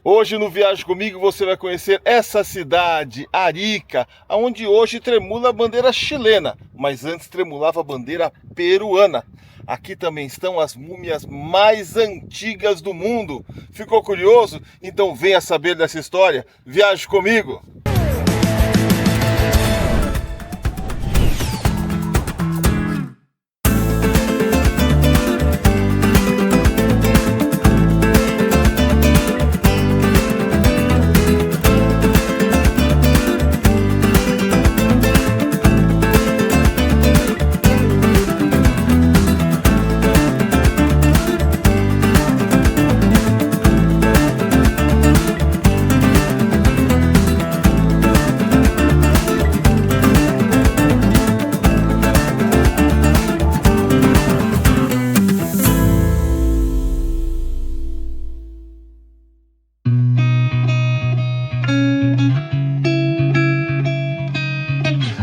Hoje no Viaje Comigo você vai conhecer essa cidade, Arica, onde hoje tremula a bandeira chilena, mas antes tremulava a bandeira peruana. Aqui também estão as múmias mais antigas do mundo. Ficou curioso? Então venha saber dessa história. Viaje comigo!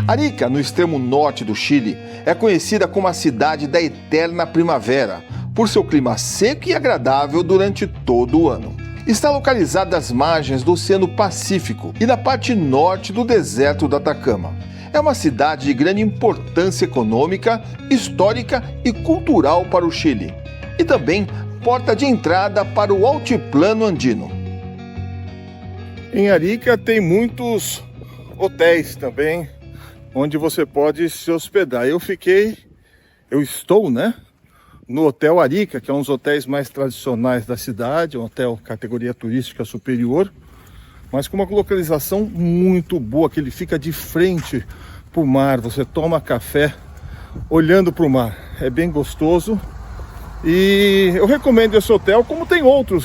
Arica, no extremo norte do Chile, é conhecida como a cidade da eterna primavera, por seu clima seco e agradável durante todo o ano. Está localizada às margens do Oceano Pacífico e na parte norte do deserto do Atacama. É uma cidade de grande importância econômica, histórica e cultural para o Chile, e também porta de entrada para o altiplano andino. Em Arica tem muitos hotéis também, onde você pode se hospedar. Eu estou, no Hotel Arica, que é um dos hotéis mais tradicionais da cidade, um hotel categoria turística superior, mas com uma localização muito boa, que ele fica de frente para o mar, você toma café olhando para o mar, é bem gostoso. E eu recomendo esse hotel, como tem outros,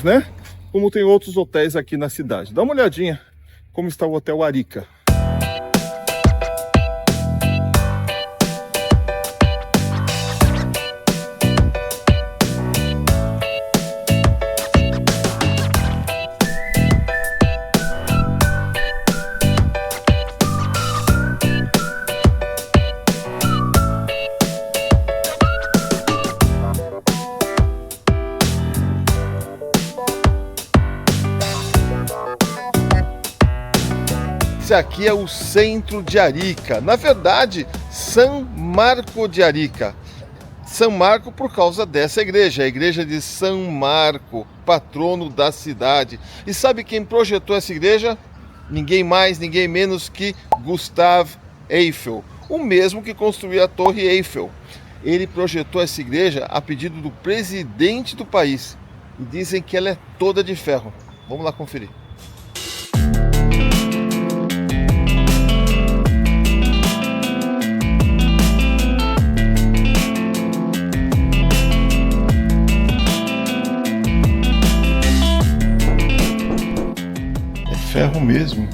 como tem outros hotéis aqui na cidade. Dá uma olhadinha como está o Hotel Arica. Esse aqui é o centro de Arica, na verdade, São Marco de Arica. São Marco por causa dessa igreja, a igreja de São Marco, patrono da cidade. E sabe quem projetou essa igreja? Ninguém mais, ninguém menos que Gustave Eiffel, o mesmo que construiu a Torre Eiffel. Ele projetou essa igreja a pedido do presidente do país. E dizem que ela é toda de ferro. Vamos lá conferir. Ferro mesmo,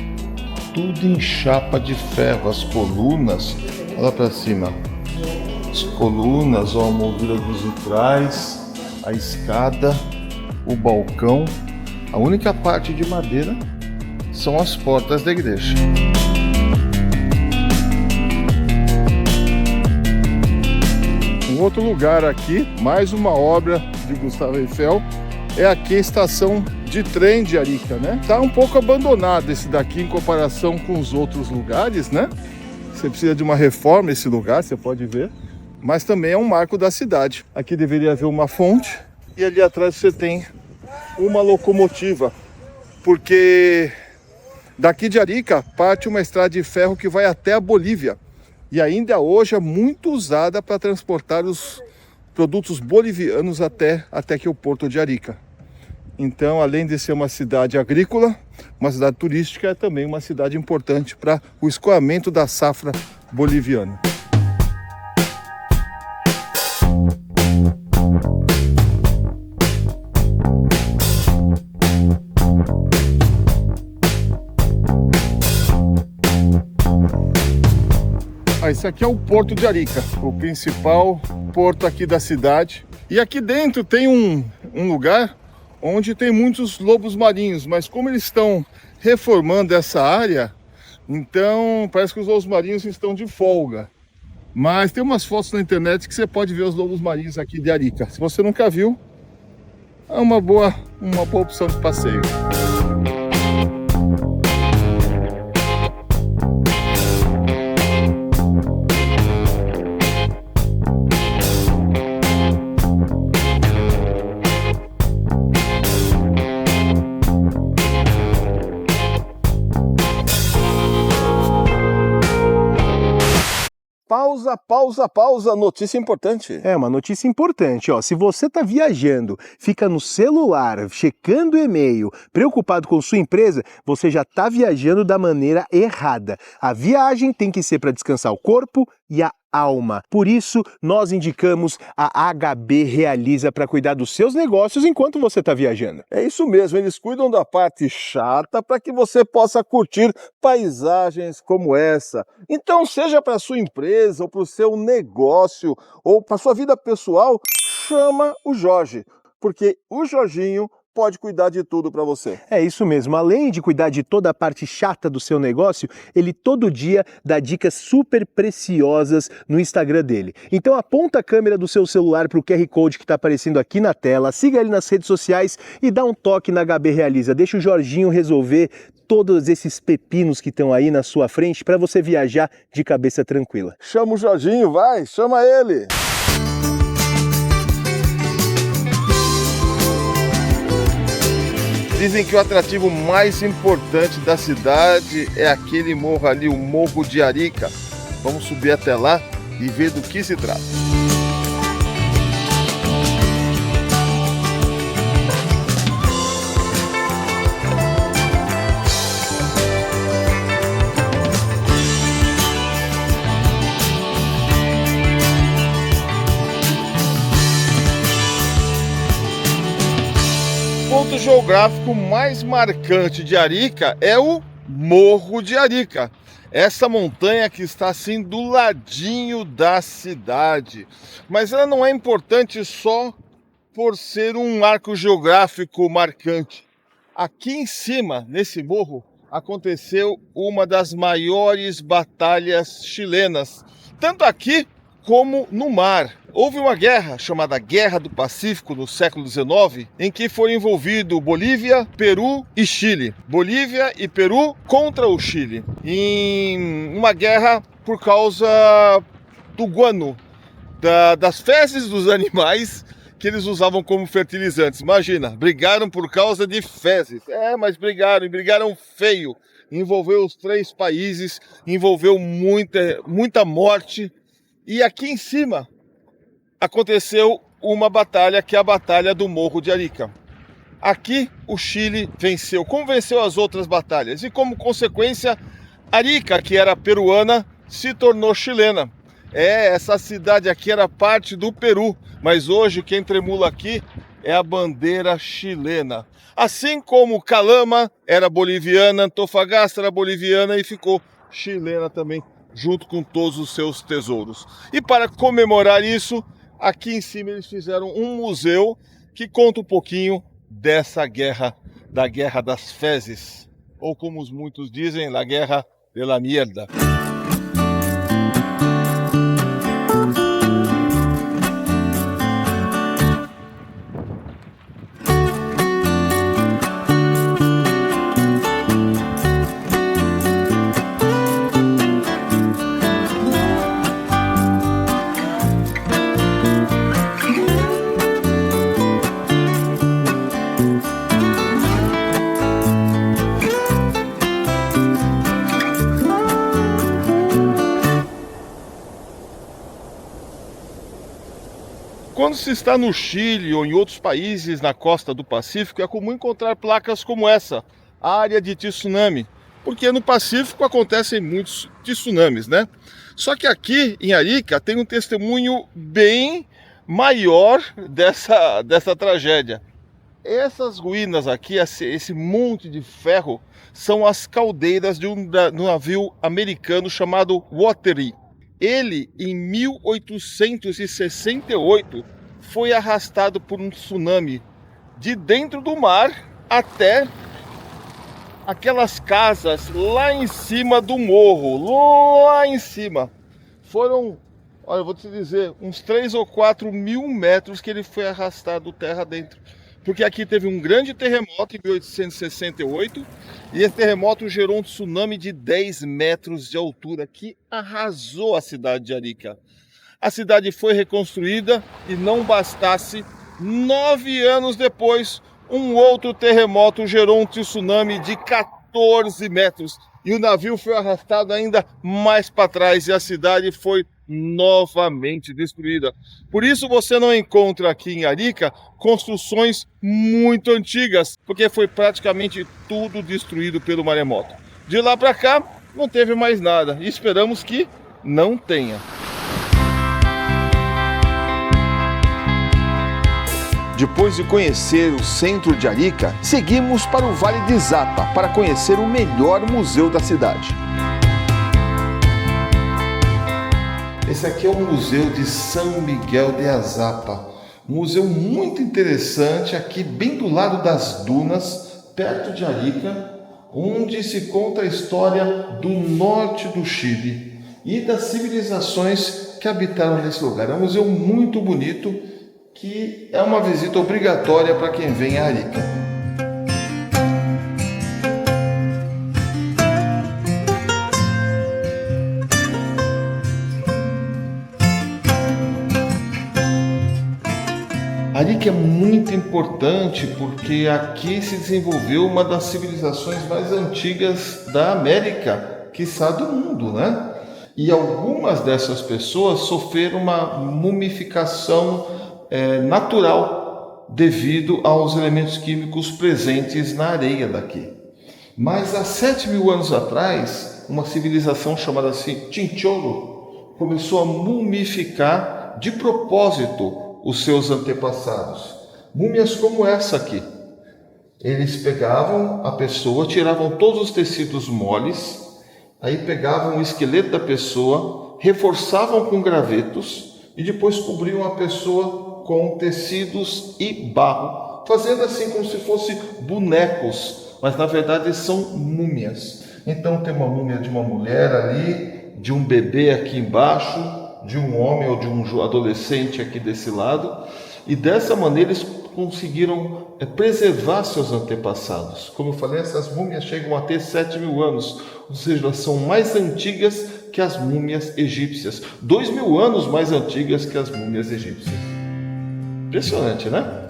tudo em chapa de ferro, as colunas, olha para cima, as colunas, ó, a moldura dos vitrais, a escada, o balcão, a única parte de madeira são as portas da igreja. Um outro lugar aqui, mais uma obra de Gustave Eiffel, é aqui a estação de trem de Arica, Tá um pouco abandonado esse daqui em comparação com os outros lugares, Você precisa de uma reforma esse lugar, você pode ver. Mas também é um marco da cidade. Aqui deveria haver uma fonte e ali atrás você tem uma locomotiva. Porque daqui de Arica parte uma estrada de ferro que vai até a Bolívia. E ainda hoje é muito usada para transportar os produtos bolivianos até aqui o porto de Arica. Então, além de ser uma cidade agrícola, uma cidade turística, é também uma cidade importante para o escoamento da safra boliviana. Esse aqui é o Porto de Arica, o principal porto aqui da cidade. E aqui dentro tem um lugar onde tem muitos lobos marinhos, mas como eles estão reformando essa área, então parece que os lobos marinhos estão de folga. Mas tem umas fotos na internet que você pode ver os lobos marinhos aqui de Arica. Se você nunca viu, é uma boa opção de passeio. Pausa, notícia importante. É uma notícia importante, ó. Se você está viajando, fica no celular, checando e-mail, preocupado com sua empresa, você já está viajando da maneira errada. A viagem tem que ser para descansar o corpo e a alma. Por isso, nós indicamos a HB Realiza para cuidar dos seus negócios enquanto você está viajando. É isso mesmo, eles cuidam da parte chata para que você possa curtir paisagens como essa. Então, seja para sua empresa, ou para o seu negócio, ou para sua vida pessoal, chama o Jorge, porque o Jorginho pode cuidar de tudo para você. É isso mesmo, além de cuidar de toda a parte chata do seu negócio, ele todo dia dá dicas super preciosas no Instagram dele. Então aponta a câmera do seu celular para o QR Code que está aparecendo aqui na tela, siga ele nas redes sociais e dá um toque na HB Realiza. Deixa o Jorginho resolver todos esses pepinos que estão aí na sua frente para você viajar de cabeça tranquila. Chama o Jorginho, vai, chama ele! Dizem que o atrativo mais importante da cidade é aquele morro ali, o Morro de Arica. Vamos subir até lá e ver do que se trata. O ponto geográfico mais marcante de Arica é o Morro de Arica. Essa montanha que está assim do ladinho da cidade. Mas ela não é importante só por ser um marco geográfico marcante. Aqui em cima, nesse morro, aconteceu uma das maiores batalhas chilenas, tanto aqui como no mar. Houve uma guerra chamada Guerra do Pacífico no século XIX, em que foram envolvidos Bolívia, Peru e Chile. Bolívia e Peru contra o Chile, em uma guerra por causa do guano, das fezes dos animais que eles usavam como fertilizantes. Imagina, brigaram por causa de fezes. Mas brigaram feio. Envolveu os três países, envolveu muita morte. E aqui em cima aconteceu uma batalha, que é a Batalha do Morro de Arica. Aqui o Chile venceu, como venceu as outras batalhas. E como consequência, Arica, que era peruana, se tornou chilena. Essa cidade aqui era parte do Peru, mas hoje quem tremula aqui é a bandeira chilena. Assim como Calama era boliviana, Antofagasta era boliviana e ficou chilena também, junto com todos os seus tesouros. E para comemorar isso, aqui em cima eles fizeram um museu que conta um pouquinho dessa guerra, da Guerra das Fezes, ou como muitos dizem, la Guerra de la Mierda. Quando se está no Chile ou em outros países na costa do Pacífico, é comum encontrar placas como essa, área de tsunami, porque no Pacífico acontecem muitos tsunamis, né? Só que aqui em Arica tem um testemunho bem maior dessa tragédia. Essas ruínas aqui, esse monte de ferro, são as caldeiras de um navio americano chamado Watery. Ele, em 1868, foi arrastado por um tsunami de dentro do mar até aquelas casas lá em cima do morro, lá em cima. Foram, olha, eu vou te dizer, uns 3 ou 4 mil metros que ele foi arrastado terra dentro. porque aqui teve um grande terremoto em 1868 e esse terremoto gerou um tsunami de 10 metros de altura que arrasou a cidade de Arica. A cidade foi reconstruída e não bastasse, 9 anos depois, um outro terremoto gerou um tsunami de 14 metros e o navio foi arrastado ainda mais para trás e a cidade foi novamente destruída. Por isso você não encontra aqui em Arica construções muito antigas, porque foi praticamente tudo destruído pelo maremoto. De lá para cá não teve mais nada e esperamos que não tenha. Depois de conhecer o centro de Arica, seguimos para o Vale de Zapa para conhecer o melhor museu da cidade. Esse aqui é o Museu de São Miguel de Azapa, um museu muito interessante aqui bem do lado das dunas, perto de Arica, onde se conta a história do norte do Chile e das civilizações que habitaram nesse lugar. É um museu muito bonito que é uma visita obrigatória para quem vem a Arica. Arica é muito importante porque aqui se desenvolveu uma das civilizações mais antigas da América, quiçá do mundo, né? E algumas dessas pessoas sofreram uma mumificação natural devido aos elementos químicos presentes na areia daqui. Mas há 7.000 anos atrás, uma civilização chamada Chinchorro começou a mumificar de propósito os seus antepassados. Múmias como essa aqui. Eles pegavam a pessoa, tiravam todos os tecidos moles, aí pegavam o esqueleto da pessoa, reforçavam com gravetos e depois cobriam a pessoa com tecidos e barro, fazendo assim como se fossem bonecos, mas na verdade são múmias. Então tem uma múmia de uma mulher ali, de um bebê aqui embaixo, de um homem ou de um adolescente aqui desse lado, e dessa maneira eles conseguiram preservar seus antepassados. Como eu falei, essas múmias chegam a ter 7.000 anos, ou seja, elas são mais antigas que as múmias egípcias, 2.000 anos mais antigas que as múmias egípcias. Impressionante, né?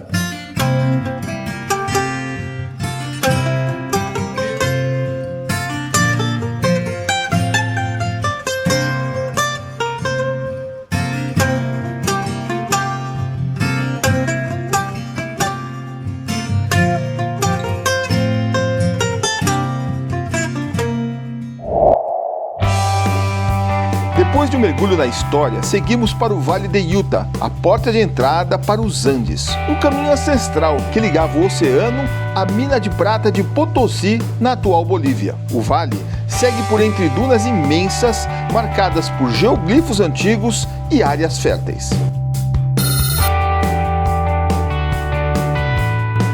Depois de um mergulho na história, seguimos para o Vale de Utah, a porta de entrada para os Andes, um caminho ancestral que ligava o oceano à mina de prata de Potosí, na atual Bolívia. O vale segue por entre dunas imensas, marcadas por geoglifos antigos e áreas férteis.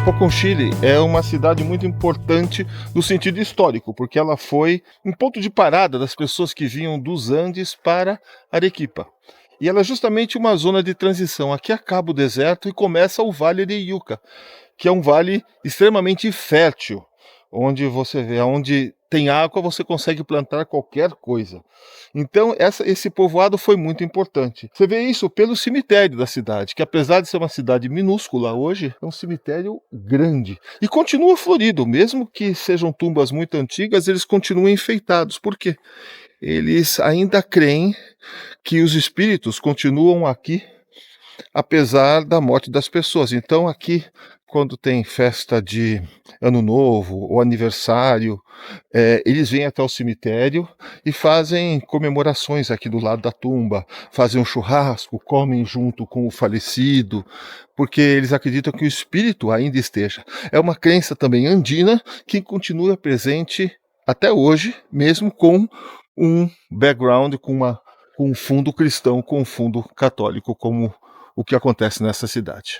Poconchile é uma cidade muito importante no sentido histórico, porque ela foi um ponto de parada das pessoas que vinham dos Andes para Arequipa. E ela é justamente uma zona de transição. Aqui acaba o deserto e começa o Vale de Yuca, que é um vale extremamente fértil, onde você vê, onde tem água você consegue plantar qualquer coisa. Então esse povoado foi muito importante. Você vê isso pelo cemitério da cidade, que apesar de ser uma cidade minúscula hoje, é um cemitério grande. E continua florido, mesmo que sejam tumbas muito antigas, eles continuam enfeitados. Por quê? Eles ainda creem que os espíritos continuam aqui, apesar da morte das pessoas. Então aqui, quando tem festa de Ano Novo ou aniversário, eles vêm até o cemitério e fazem comemorações aqui do lado da tumba, fazem um churrasco, comem junto com o falecido, porque eles acreditam que o espírito ainda esteja. É uma crença também andina que continua presente até hoje, mesmo com um background, com um fundo cristão, com um fundo católico, como o que acontece nessa cidade.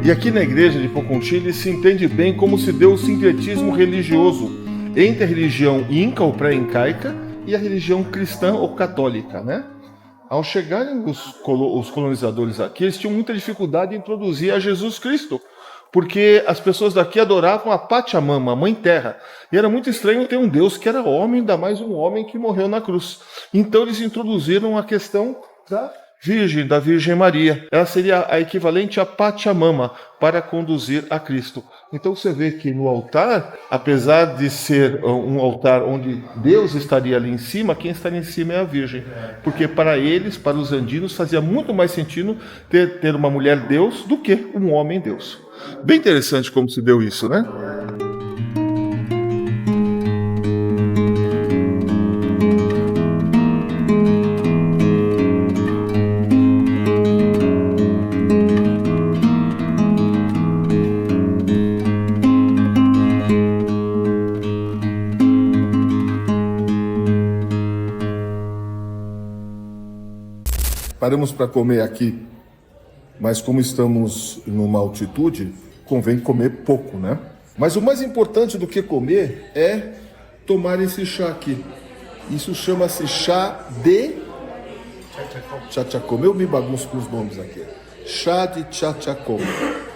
E aqui na igreja de Poconchile se entende bem como se deu o sincretismo religioso entre a religião inca ou pré-incaica e a religião cristã ou católica, né? Ao chegarem os colonizadores aqui, eles tinham muita dificuldade em introduzir a Jesus Cristo, porque as pessoas daqui adoravam a Pachamama, a Mãe Terra, e era muito estranho ter um Deus que era homem, ainda mais um homem que morreu na cruz. Então eles introduziram a questão da Virgem Maria. Ela seria a equivalente a Pachamama para conduzir a Cristo. Então você vê que no altar, apesar de ser um altar onde Deus estaria ali em cima, quem estaria em cima é a Virgem. Porque para eles, para os andinos, fazia muito mais sentido ter uma mulher Deus do que um homem Deus. Bem interessante como se deu isso, né? Paramos para comer aqui, mas como estamos numa altitude, convém comer pouco, né? Mas o mais importante do que comer é tomar esse chá aqui. Isso chama-se chá de chachacoma. Eu me bagunço com os nomes aqui. Chá de chachacoma.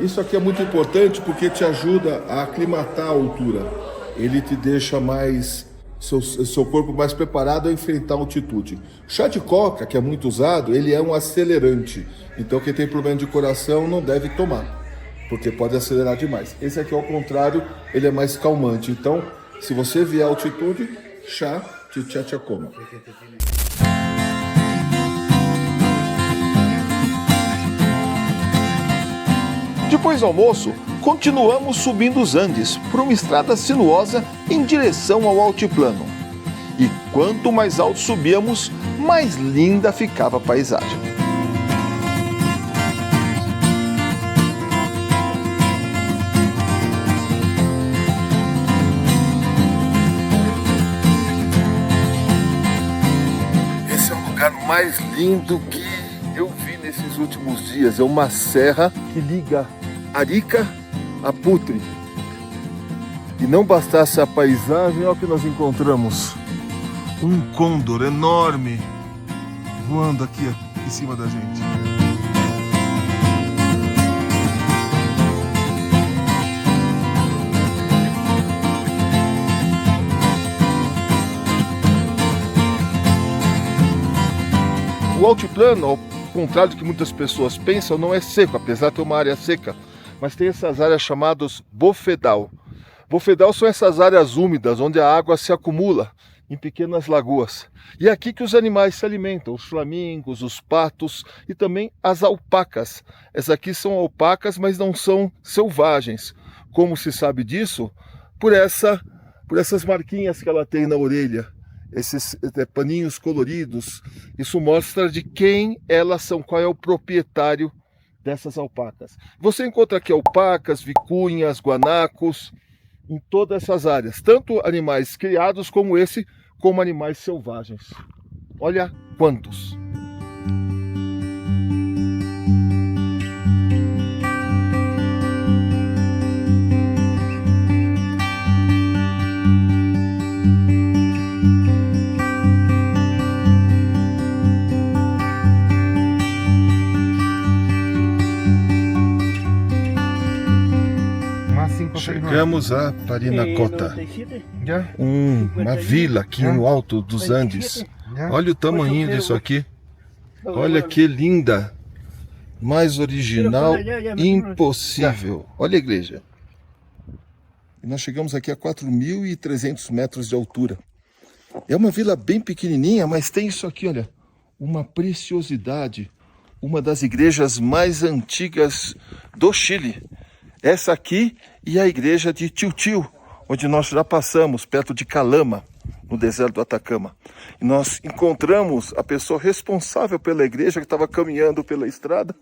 Isso aqui é muito importante porque te ajuda a aclimatar a altura. Ele te deixa mais... Seu corpo mais preparado a enfrentar a altitude. Chá de coca, que é muito usado, ele é um acelerante. Então quem tem problema de coração não deve tomar, porque pode acelerar demais. Esse aqui, ao contrário, ele é mais calmante. Então, se você vier à altitude, chá de chachacoma. Depois do almoço, continuamos subindo os Andes por uma estrada sinuosa em direção ao altiplano. E quanto mais alto subíamos, mais linda ficava a paisagem. Esse é o lugar mais lindo que eu vi nesses últimos dias. É uma serra que liga Arica a Putre. E não bastasse a paisagem, olha o que nós encontramos. Um côndor enorme voando aqui em cima da gente. O altiplano, ao contrário do que muitas pessoas pensam, não é seco, apesar de ter uma área seca. Mas tem essas áreas chamadas bofedal. Bofedal são essas áreas úmidas onde a água se acumula em pequenas lagoas. E é aqui que os animais se alimentam, os flamingos, os patos e também as alpacas. Essas aqui são alpacas, mas não são selvagens. Como se sabe disso? Por essas marquinhas que ela tem na orelha, esses paninhos coloridos. Isso mostra de quem elas são, qual é o proprietário dessas alpacas. Você encontra aqui alpacas, vicunhas, guanacos, em todas essas áreas, tanto animais criados como esse, como animais selvagens. Olha quantos! Chegamos a Parinacota, uma vila aqui no alto dos Andes. Olha o tamanho disso aqui. Olha que linda. Mais original, impossível. Olha a igreja. E nós chegamos aqui a 4.300 metros de altura. É uma vila bem pequenininha, mas tem isso aqui, olha. Uma preciosidade. Uma das igrejas mais antigas do Chile. Essa aqui e a igreja de Tiutiu, onde nós já passamos, perto de Calama, no deserto do Atacama. E nós encontramos a pessoa responsável pela igreja, que estava caminhando pela estrada,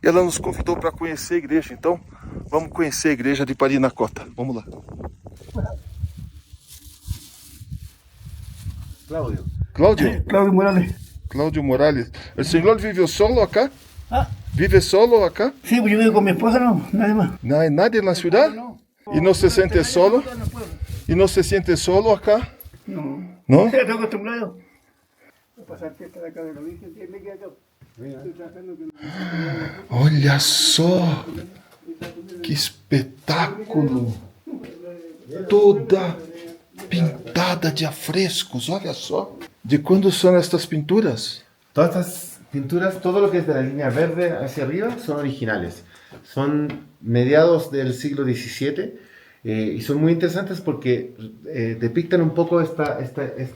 e ela nos convidou para conhecer a igreja. Então, vamos conhecer a igreja de Parinacota. Vamos lá. Cláudio Morales. Cláudio Morales. O senhor vive solo acá? Ah, ¿Vive solo acá? sí, pues yo vivo con mi esposa, no, nadie más. ¿No hay nadie en la ciudad? No. ¿Y no se siente solo? ¿Y no se siente solo acá? No. ¿No? Ya estoy acostumbrado a pasar fiesta de acá de la Virgen. ¿Quién me queda acá? Estoy tratando que Olha só! Que espetáculo! Toda pintada de afrescos, olha só! De quando são estas pinturas? Todas estas pinturas, todo lo que es de la línea verde hacia arriba, son originales. Son mediados del siglo XVII y son muy interesantes porque depictan un poco este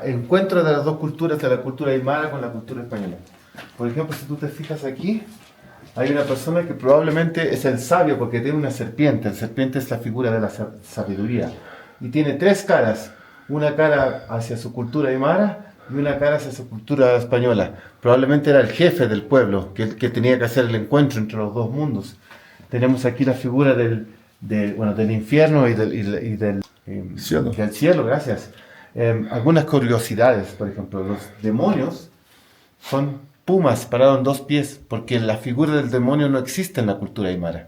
encuentro de las dos culturas, de la cultura aymara con la cultura española. Por ejemplo, si tú te fijas aquí, hay una persona que probablemente es el sabio porque tiene una serpiente. La serpiente es la figura de la sabiduría. Y tiene tres caras. Una cara hacia su cultura aymara y una cara hacia su cultura española. Probablemente era el jefe del pueblo que tenía que hacer el encuentro entre los dos mundos. Tenemos aquí la figura del infierno y del cielo, gracias. Algunas curiosidades, por ejemplo, los demonios son pumas parados en dos pies, porque la figura del demonio no existe en la cultura aymara.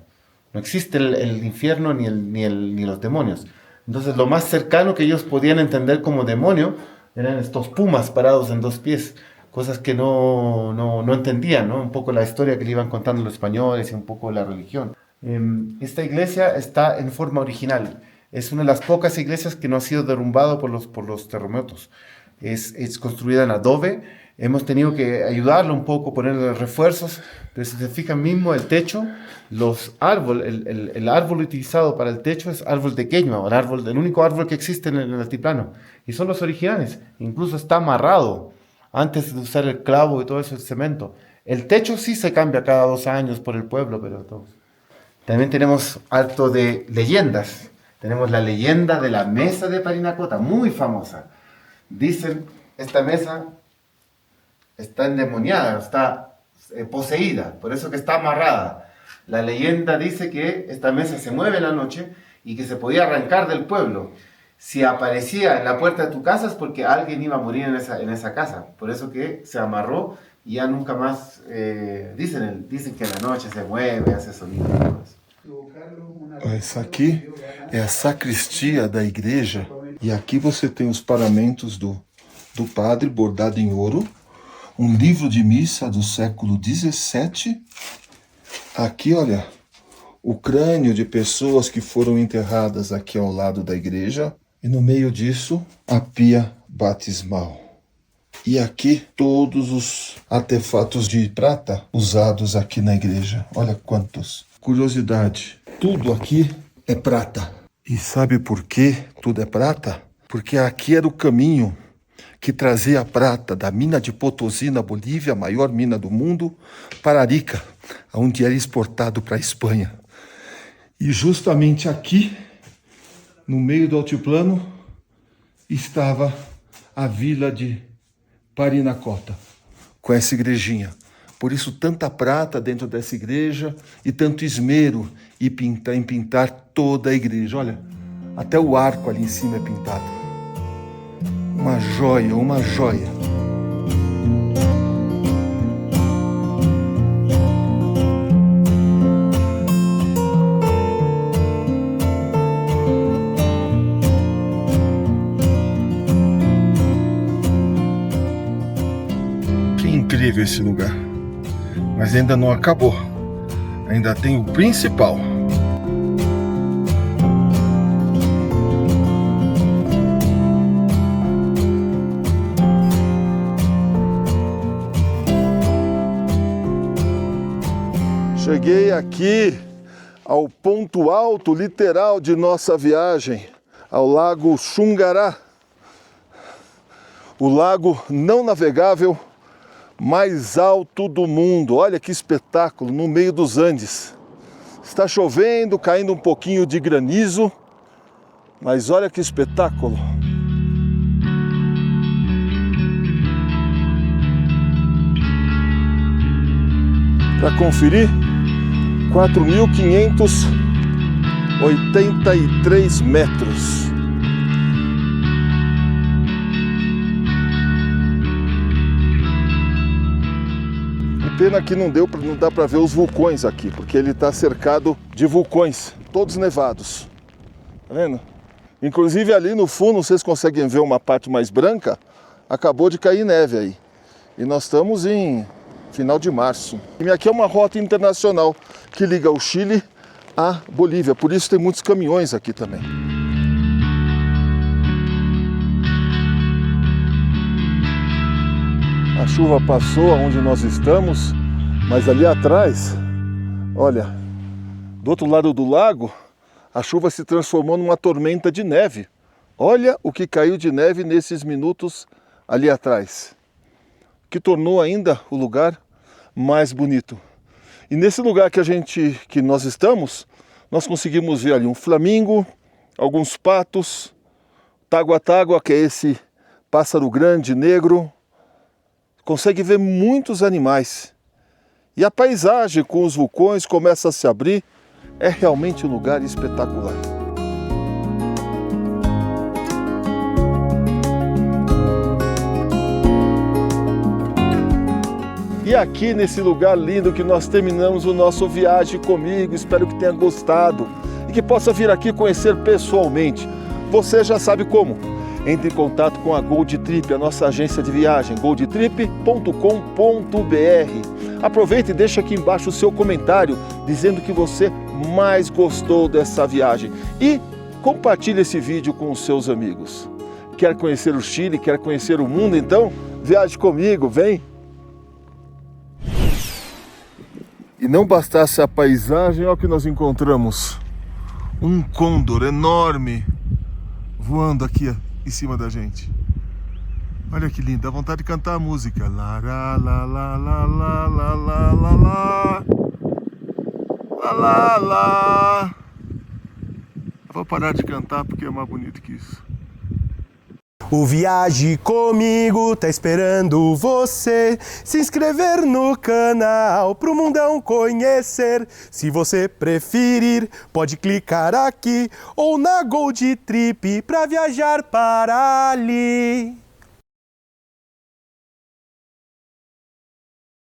No existe el infierno ni los demonios. Entonces lo más cercano que ellos podían entender como demonio eran estos pumas parados en dos pies, cosas que no entendían, ¿no? Un poco la historia que le iban contando los españoles y un poco la religión. Esta iglesia está en forma original. Es una de las pocas iglesias que no ha sido derrumbado por los terremotos. Es construida en adobe. Hemos tenido que ayudarlo un poco, ponerle refuerzos, pero si se fijan mismo el techo, el árbol utilizado para el techo es árbol de queño, el único árbol que existe en el altiplano, y son los originales. Incluso está amarrado antes de usar el clavo y todo eso, el cemento. El techo sí se cambia cada 2 años por el pueblo, pero todos. También tenemos harto de leyendas. Tenemos la leyenda de la mesa de Parinacota, muy famosa. Dicen, esta mesa está endemoniada, está poseída, por eso que está amarrada. La leyenda dice que esta mesa se mueve en la noche y que se podía arrancar del pueblo. Si aparecía en la puerta de tu casa es porque alguien iba a morir en esa casa. Por eso que se amarró y ya nunca más, dicen que en la noche se mueve, hace sonido. Essa aqui é a sacristia da igreja e aqui você tem os paramentos do padre bordado em ouro, um livro de missa do século XVII. Aqui, olha, o crânio de pessoas que foram enterradas aqui ao lado da igreja e no meio disso a pia batismal. E aqui todos os artefatos de prata usados aqui na igreja. Olha quantos. Curiosidade, tudo aqui é prata. E sabe por que tudo é prata? Porque aqui era o caminho que trazia a prata da mina de Potosí, na Bolívia, a maior mina do mundo, para Arica, onde era exportado para a Espanha. E justamente aqui, no meio do altiplano, estava a vila de Parinacota, com essa igrejinha. Por isso tanta prata dentro dessa igreja e tanto esmero em pintar toda a igreja. Olha, até o arco ali em cima é pintado. Uma joia, uma joia. Que incrível esse lugar. Mas ainda não acabou. Ainda tem o principal. Cheguei aqui ao ponto alto, literal, de nossa viagem, ao Lago Xungará. O lago não navegável mais alto do mundo. Olha que espetáculo, no meio dos Andes. Está chovendo, caindo um pouquinho de granizo, mas olha que espetáculo. Para conferir, 4.583 metros. Pena que não dá para ver os vulcões aqui, porque ele está cercado de vulcões, todos nevados. Tá vendo? Inclusive ali no fundo, vocês conseguem ver uma parte mais branca, acabou de cair neve aí. E nós estamos em final de março. E aqui é uma rota internacional que liga o Chile à Bolívia, por isso tem muitos caminhões aqui também. A chuva passou onde nós estamos, mas ali atrás, olha, do outro lado do lago, a chuva se transformou numa tormenta de neve. Olha o que caiu de neve nesses minutos ali atrás, que tornou ainda o lugar mais bonito. E nesse lugar que nós estamos, nós conseguimos ver ali um flamingo, alguns patos, tágua-tágua, que é esse pássaro grande, negro. Consegue ver muitos animais. E a paisagem com os vulcões começa a se abrir. É realmente um lugar espetacular. E aqui nesse lugar lindo que nós terminamos o nosso Viaje Comigo, espero que tenha gostado e que possa vir aqui conhecer pessoalmente. Você já sabe como. Entre em contato com a Gold Trip, a nossa agência de viagem, goldtrip.com.br. Aproveita e deixa aqui embaixo o seu comentário dizendo que você mais gostou dessa viagem e compartilhe esse vídeo com os seus amigos. Quer conhecer o Chile, quer conhecer o mundo? Então, viaje comigo, vem! E não bastasse a paisagem, olha o que nós encontramos. Um côndor enorme voando aqui em cima da gente. Olha que lindo, dá vontade de cantar a música. Lá, lá, lá, lá, lá, lá, lá, lá, lá, lá, lá, lá. Vou parar de cantar porque é mais bonito que isso. O Viaje Comigo tá esperando você se inscrever no canal pro mundão conhecer. Se você preferir, pode clicar aqui ou na Gold Trip pra viajar para ali.